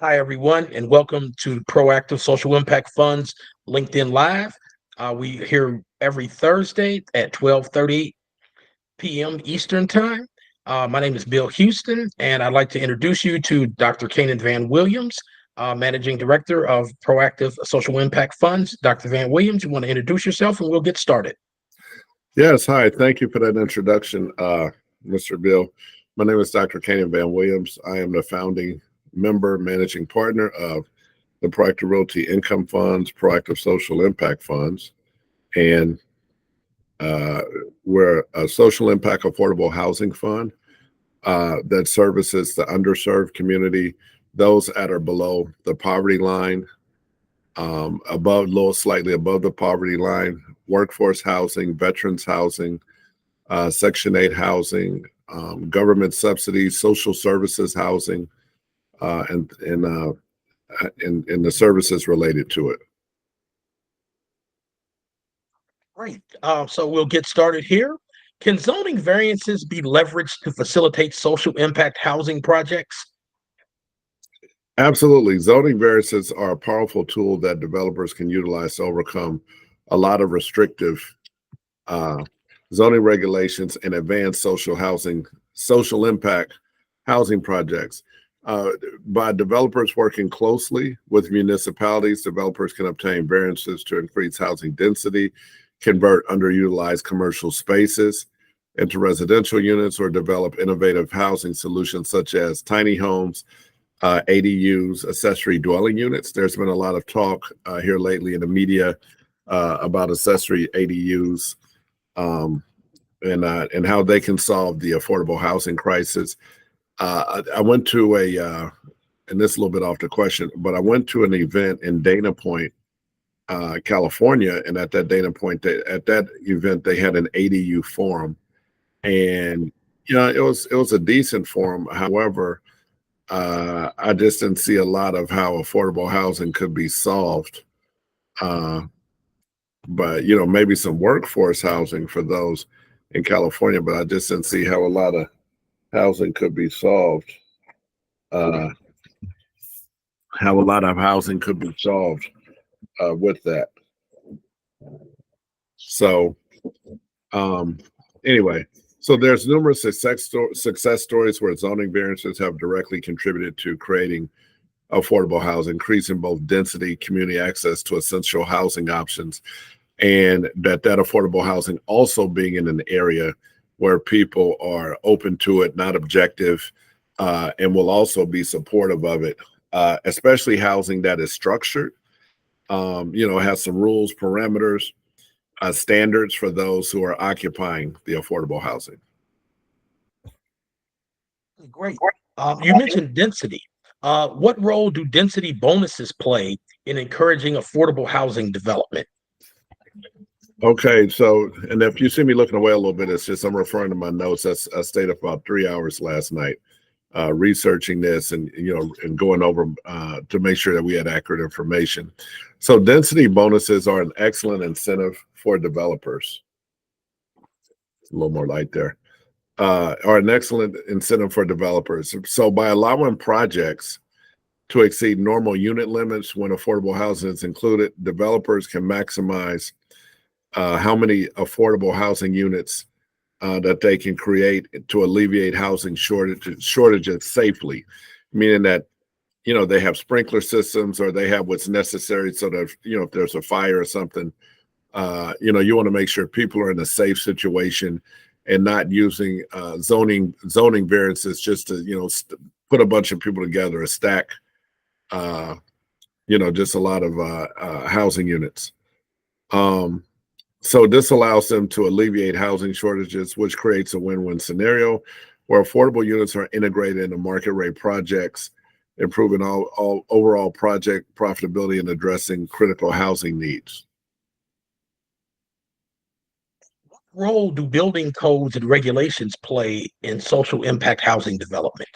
Hi, everyone, and welcome to Proactive Social Impact Funds LinkedIn Live. We here every Thursday at 12:30 p.m. Eastern Time. My name is Bill Houston, and I'd like to introduce you to Dr. Kanan Van Williams, Managing Director of Proactive Social Impact Funds. Dr. Van Williams, you want to introduce yourself, and we'll get started. Yes, hi. Thank you for that introduction, Mr. Bill. My name is Dr. Kanan Van Williams. I am the founding member, managing partner of the Proactive Realty Income Funds, Proactive Social Impact Funds, and uh, we're a social impact affordable housing fund that services the underserved community, those that are below the poverty line, slightly above the poverty line, workforce housing, veterans housing, Section 8 housing, government subsidies, social services housing, and the services related to it. Great. So we'll get started here. Can zoning variances be leveraged to facilitate social impact housing projects? Absolutely. Zoning variances are a powerful tool that developers can utilize to overcome a lot of restrictive uh, zoning regulations and advance social impact housing projects. Uh, by developers working closely with municipalities, developers can obtain variances to increase housing density, convert underutilized commercial spaces into residential units, or develop innovative housing solutions such as tiny homes, ADUs, accessory dwelling units. There's been a lot of talk here lately in the media about accessory ADUs, um, and how they can solve the affordable housing crisis. I went to and this is a little bit off the question, but I went to an event in Dana Point, California, and at that event they had an ADU forum, and it was a decent forum. However, I just didn't see a lot of how affordable housing could be solved. Uh, but maybe some workforce housing for those in California, but I just didn't see how a lot of housing could be solved. Uh, how a lot of housing could be solved with that. So um, anyway, so there's numerous success stories where zoning variances have directly contributed to creating affordable housing, increasing both density, community access to essential housing options, and that affordable housing also being in an area where people are open to it, not objective, and will also be supportive of it, especially housing that is structured, has some rules, parameters, standards for those who are occupying the affordable housing. Great. You mentioned density. What role do density bonuses play in encouraging affordable housing development? Okay, so, and if you see me looking away a little bit, it's just I'm referring to my notes. I stayed up about 3 hours last night researching this and going over to make sure that we had accurate information. So density bonuses are an excellent incentive for developers. A little more light there. Are an excellent incentive for developers. So by allowing projects to exceed normal unit limits when affordable housing is included, developers can maximize how many affordable housing units that they can create to alleviate housing shortages safely, meaning that they have sprinkler systems or they have what's necessary so that if there's a fire or something, you want to make sure people are in a safe situation and not using zoning variances just to put a bunch of people together, a stack, just a lot of housing units. So this allows them to alleviate housing shortages, which creates a win-win scenario where affordable units are integrated into market rate projects, improving all overall project profitability and addressing critical housing needs. What role do building codes and regulations play in social impact housing development?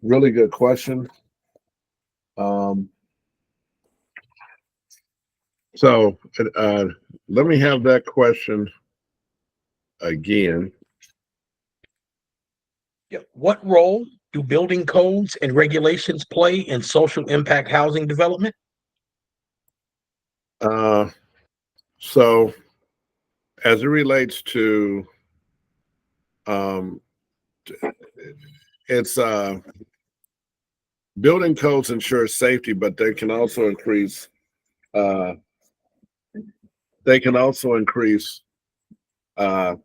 Really good question. Um, so let me have that question again. Yeah. What role Do building codes and regulations play in social impact housing development? Uh, so as it relates to um, it's building codes ensure safety, but uh, they can also increase uh,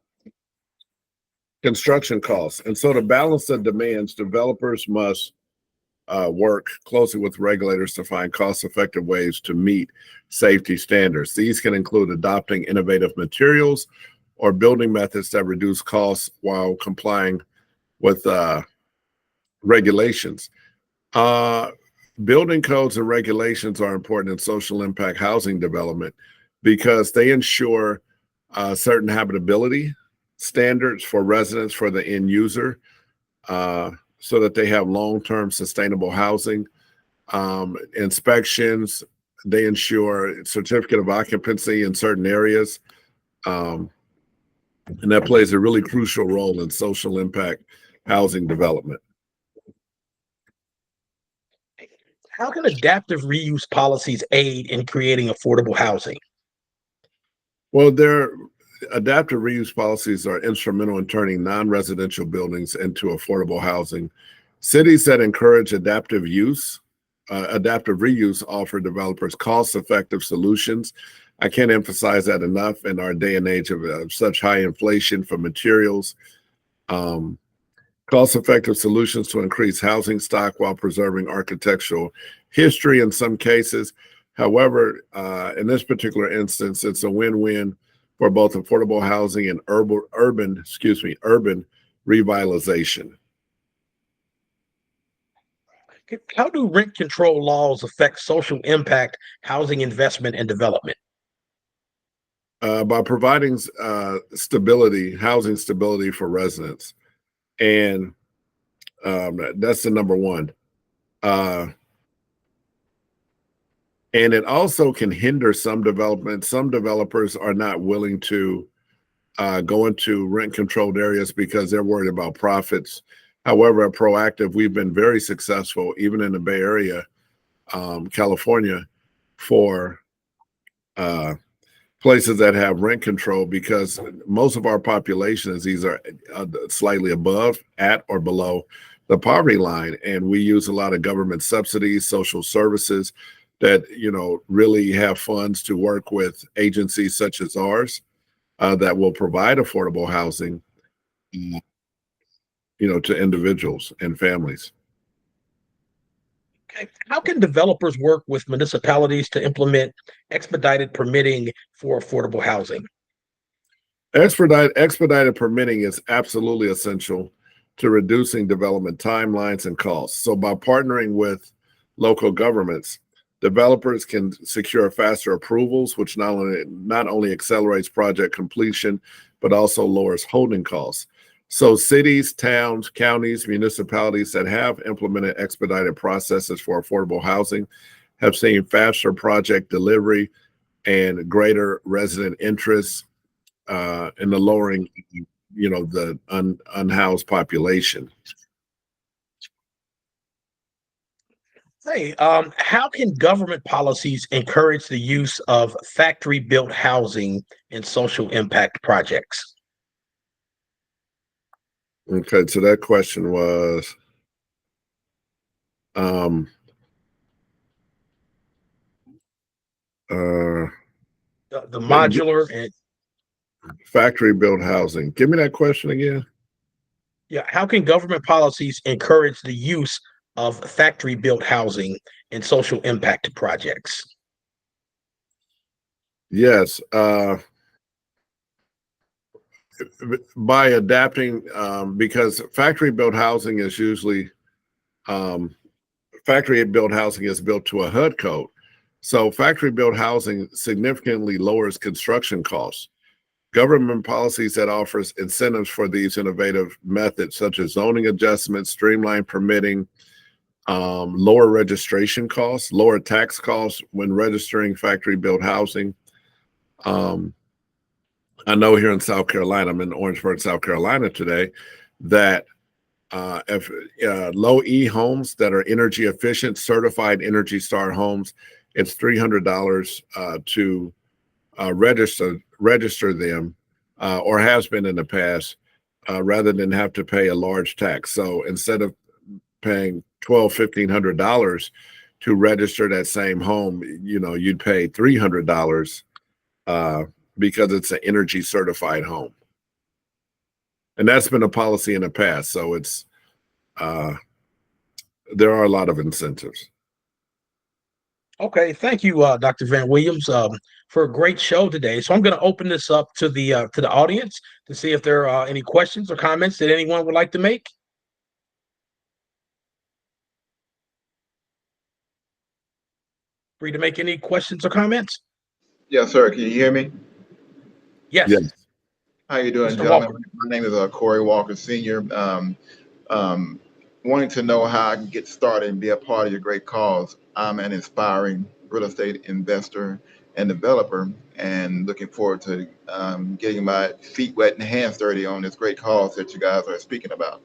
construction costs. And so to balance the demands, developers must work closely with regulators to find cost-effective ways to meet safety standards. These can include adopting innovative materials or building methods that reduce costs while complying with regulations. Uh, Building codes and regulations are important in social impact housing development because they ensure certain habitability standards for residents, for the end user, uh, so that they have long-term sustainable housing. Inspections, they ensure certificate of occupancy in certain areas. Um, and that plays a really crucial role in social impact housing development. How can adaptive reuse policies aid in creating affordable housing? Well, their adaptive reuse policies are instrumental in turning non-residential buildings into affordable housing. Cities that encourage adaptive reuse offer developers cost-effective solutions. I can't emphasize that enough in our day and age of such high inflation for materials. Um, Cost-effective solutions to increase housing stock while preserving architectural history in some cases. However, in this particular instance, it's a win-win for both affordable housing and urban revitalization. How do rent control laws affect social impact housing investment and development? By providing housing stability for residents, and that's the number one. Uh, and it also can hinder some development. Some developers are not willing to go into rent controlled areas because they're worried about profits. However, at Proactive, we've been very successful, even in the Bay Area, California, for uh, places that have rent control, because most of our population is either slightly above, at, or below the poverty line. And we use a lot of government subsidies, social services that, really have funds to work with agencies such as ours that will provide affordable housing, to individuals and families. Okay. How can developers work with municipalities to implement expedited permitting for affordable housing? Expedited permitting is absolutely essential to reducing development timelines and costs. So by partnering with local governments, developers can secure faster approvals, which not only accelerates project completion, but also lowers holding costs. So cities, towns, counties, municipalities that have implemented expedited processes for affordable housing have seen faster project delivery and greater resident interest in the lowering, the unhoused population. Hey, how can government policies encourage the use of factory-built housing in social impact projects? Okay, so that question was um, uh, The modular and factory built housing. Give me that question again. yeah, how can government policies encourage the use of factory-built housing in social impact projects? Yes, by adapting, because um, factory built housing is built to a HUD code. So factory built housing significantly lowers construction costs. Government policies that offers incentives for these innovative methods, such as zoning adjustments, streamlined permitting, lower registration costs, lower tax costs when registering factory built housing. Um, I know here in South Carolina, I'm in Orangeburg, South Carolina today, that if low E homes that are energy efficient, certified Energy Star homes, it's $300 to register them, or has been in the past, rather than have to pay a large tax. So instead of paying $1,200-$1,500 to register that same home, you'd pay $300 because it's an energy certified home, and that's been a policy in the past. So it's there are a lot of incentives. Okay, thank you, Dr. Van Williams, for a great show today. So I'm going to open this up to the audience to see if there are any questions or comments that anyone would like to make. Free to make any questions or comments. Yes, sir. Can you hear me? Yes, Yes. How you doing, Mr. gentlemen? Walker. My name is Corey Walker Sr. Um, Wanting to know how I can get started and be a part of your great cause. I'm an inspiring real estate investor and developer, and looking forward to getting my feet wet and hands dirty on this great cause that you guys are speaking about.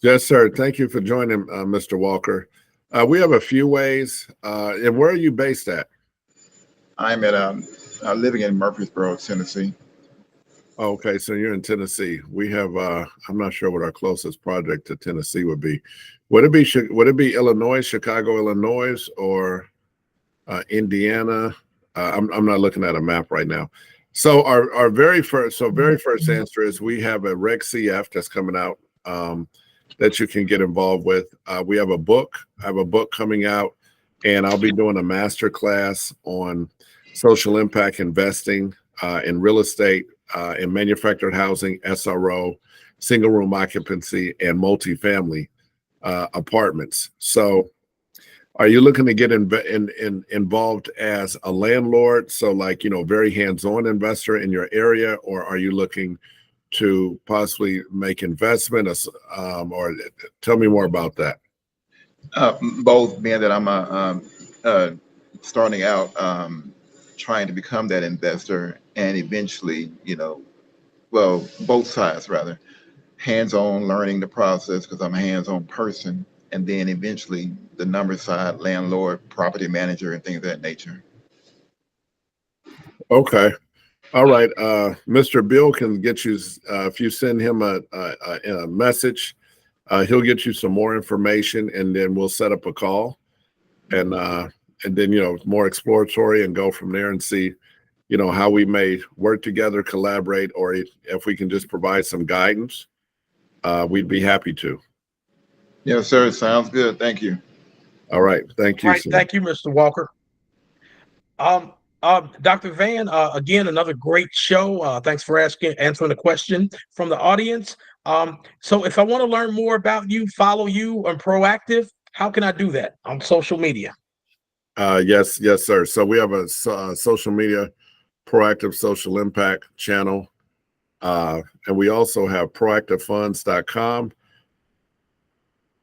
Yes, sir. Thank you for joining, Mr. Walker. We have a few ways. And where are you based at? I'm at living in Murfreesboro, Tennessee. Okay, so you're in Tennessee. We have I'm not sure what our closest project to Tennessee would be. Would it be Illinois, Chicago, Illinois, or Indiana? I'm not looking at a map right now. So our very first answer is we have a Reg CF that's coming out, that you can get involved with. We have a book. I have a book coming out, and I'll be doing a master class on social impact investing in real estate, in manufactured housing, SRO, single room occupancy, and multifamily apartments. So are you looking to get involved as a landlord? So like, very hands-on investor in your area, or are you looking to possibly make investment, or tell me more about that? Both, being that I'm starting out, trying to become that investor, and eventually, well, both sides rather, hands-on learning the process because I'm a hands-on person, and then eventually the number side, landlord, property manager, and things of that nature. Okay. All right. Mr. Bill can get you, if you send him a message, he'll get you some more information, and then we'll set up a call, and then, more exploratory, and go from there and see, how we may work together, collaborate, or if we can just provide some guidance, we'd be happy to. Yes, sir. Sounds good. Thank you. All right. Thank All you, right, sir. thank you, Mr. Walker. Dr. Van, again, another great show. Thanks for answering the question from the audience. So if I want to learn more about you, follow you on Proactive, how can I do that on social media? Yes, sir. So we have a social media, Proactive Social Impact channel. And we also have proactivefunds.com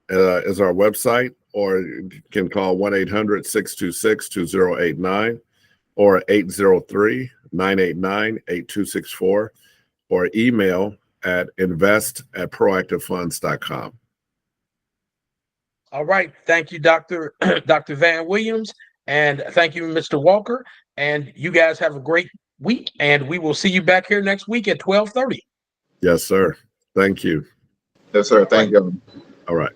is our website, or you can call 1-800-626-2089 or 803-989-8264, or email at invest@proactivefunds.com. All right. Thank you, Dr. Dr. Van Williams. And thank you, Mr. Walker. And you guys have a great week. And we will see you back here next week at 12:30. Yes, sir. Thank you. Yes, sir. Right. Thank you. All right.